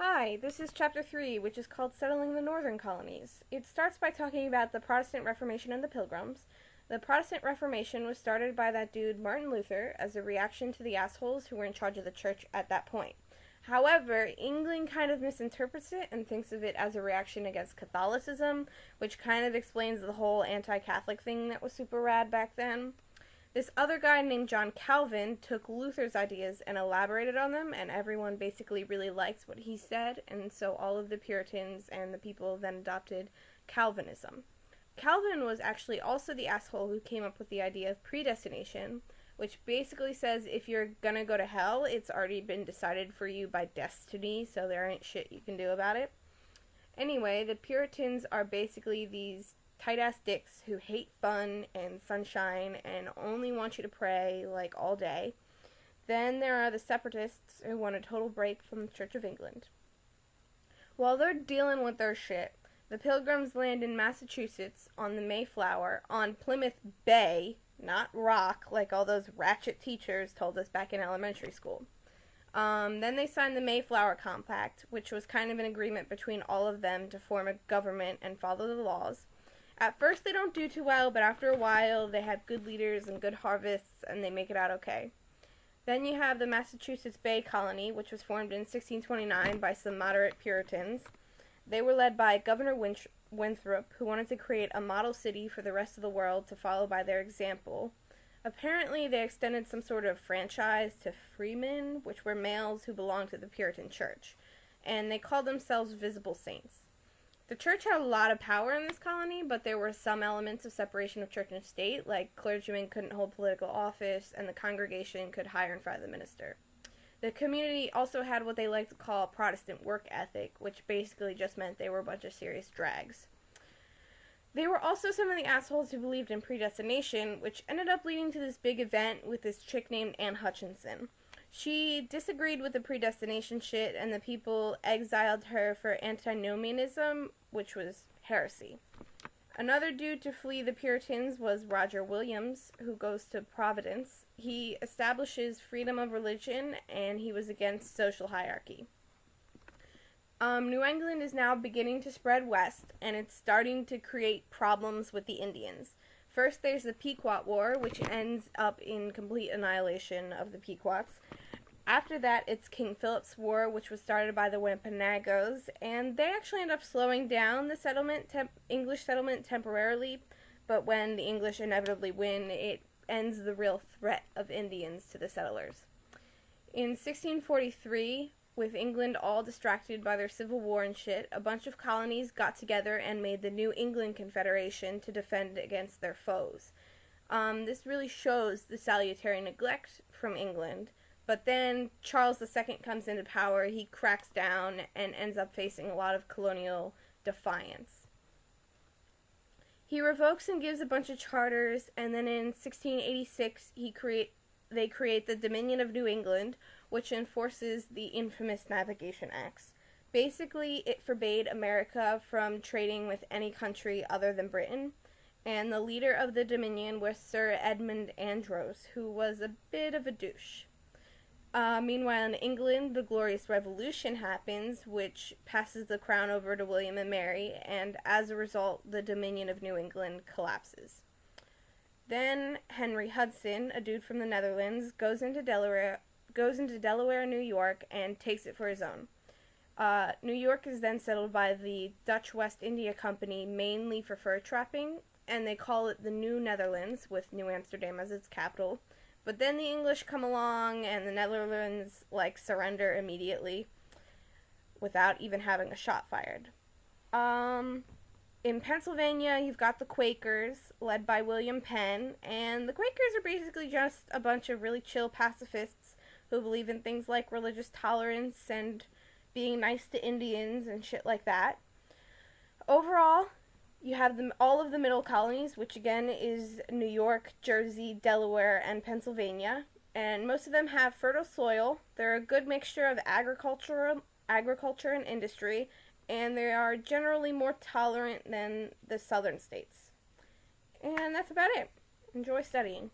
Hi, this is Chapter 3, which is called Settling the Northern Colonies. It starts by talking about the Protestant Reformation and the Pilgrims. The Protestant Reformation was started by that dude Martin Luther as a reaction to the assholes who were in charge of the church at that point. However, England kind of misinterprets it and thinks of it as a reaction against Catholicism, which kind of explains the whole anti-Catholic thing that was super rad back then. This other guy named John Calvin took Luther's ideas and elaborated on them, and everyone basically really liked what he said, and so all of the Puritans and the people then adopted Calvinism. Calvin was actually also the asshole who came up with the idea of predestination, which basically says if you're gonna go to hell, it's already been decided for you by destiny, so there ain't shit you can do about it. Anyway, the Puritans are basically these tight-ass dicks who hate fun and sunshine and only want you to pray, like, all day. Then there are the separatists who want a total break from the Church of England. While they're dealing with their shit, the Pilgrims land in Massachusetts on the Mayflower on Plymouth Bay, not Rock, like all those ratchet teachers told us back in elementary school. Then they signed the Mayflower Compact, which was kind of an agreement between all of them to form a government and follow the laws. At first they don't do too well, but after a while they have good leaders and good harvests, and they make it out okay. Then you have the Massachusetts Bay Colony, which was formed in 1629 by some moderate Puritans. They were led by Governor Winthrop, who wanted to create a model city for the rest of the world to follow by their example. Apparently they extended some sort of franchise to freemen, which were males who belonged to the Puritan church, and they called themselves visible saints. The church had a lot of power in this colony, but there were some elements of separation of church and state, like clergymen couldn't hold political office, and the congregation could hire and fire the minister. The community also had what they like to call Protestant work ethic, which basically just meant they were a bunch of serious drags. They were also some of the assholes who believed in predestination, which ended up leading to this big event with this chick named Anne Hutchinson. She disagreed with the predestination shit, and the people exiled her for antinomianism, which was heresy. Another dude to flee the Puritans was Roger Williams, who goes to Providence. He establishes freedom of religion, and he was against social hierarchy. New England is now beginning to spread west, and it's starting to create problems with the Indians. First, there's the Pequot War, which ends up in complete annihilation of the Pequots. After that, it's King Philip's War, which was started by the Wampanoags, and they actually end up slowing down the English settlement temporarily, but when the English inevitably win, it ends the real threat of Indians to the settlers. In 1643, with England all distracted by their civil war and shit, a bunch of colonies got together and made the New England Confederation to defend against their foes. This really shows the salutary neglect from England, but then Charles II comes into power, he cracks down, and ends up facing a lot of colonial defiance. He revokes and gives a bunch of charters, and then in 1686 they create the Dominion of New England, which enforces the infamous Navigation Acts. Basically, it forbade America from trading with any country other than Britain, and the leader of the Dominion was Sir Edmund Andros, who was a bit of a douche. Meanwhile, in England, the Glorious Revolution happens, which passes the crown over to William and Mary, and as a result, the Dominion of New England collapses. Then Henry Hudson, a dude from the Netherlands, goes into Delaware, New York, and takes it for his own. New York is then settled by the Dutch West India Company, mainly for fur trapping, and they call it the New Netherlands, with New Amsterdam as its capital. But then the English come along, and the Netherlands, surrender immediately, without even having a shot fired. In Pennsylvania, you've got the Quakers, led by William Penn, and the Quakers are basically just a bunch of really chill pacifists who believe in things like religious tolerance and being nice to Indians and shit like that. Overall, you have all of the middle colonies, which again is New York, Jersey, Delaware, and Pennsylvania, and most of them have fertile soil. They're a good mixture of agriculture and industry, and they are generally more tolerant than the southern states. And that's about it. Enjoy studying.